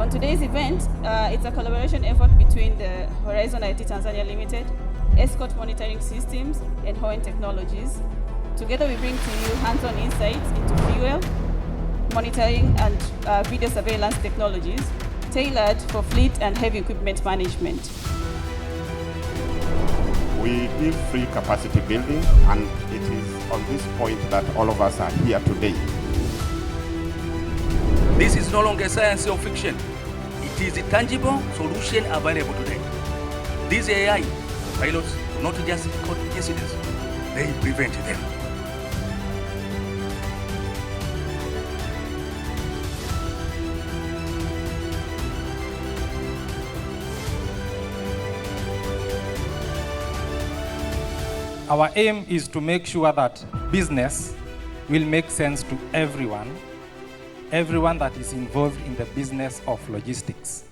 On today's event, it's a collaboration effort between the Horizon IT Tanzania Limited, Escort Monitoring Systems, and Howen Technologies. Together we bring to you hands-on insights into fuel, monitoring, and video surveillance technologies tailored for fleet and heavy equipment management. We give free capacity building, and it is on this point that all of us are here today. This is no longer science or fiction. It is a tangible solution available today. These AI pilots do not just record incidents, they prevent them. Our aim is to make sure that business will make sense to everyone that is involved in the business of logistics.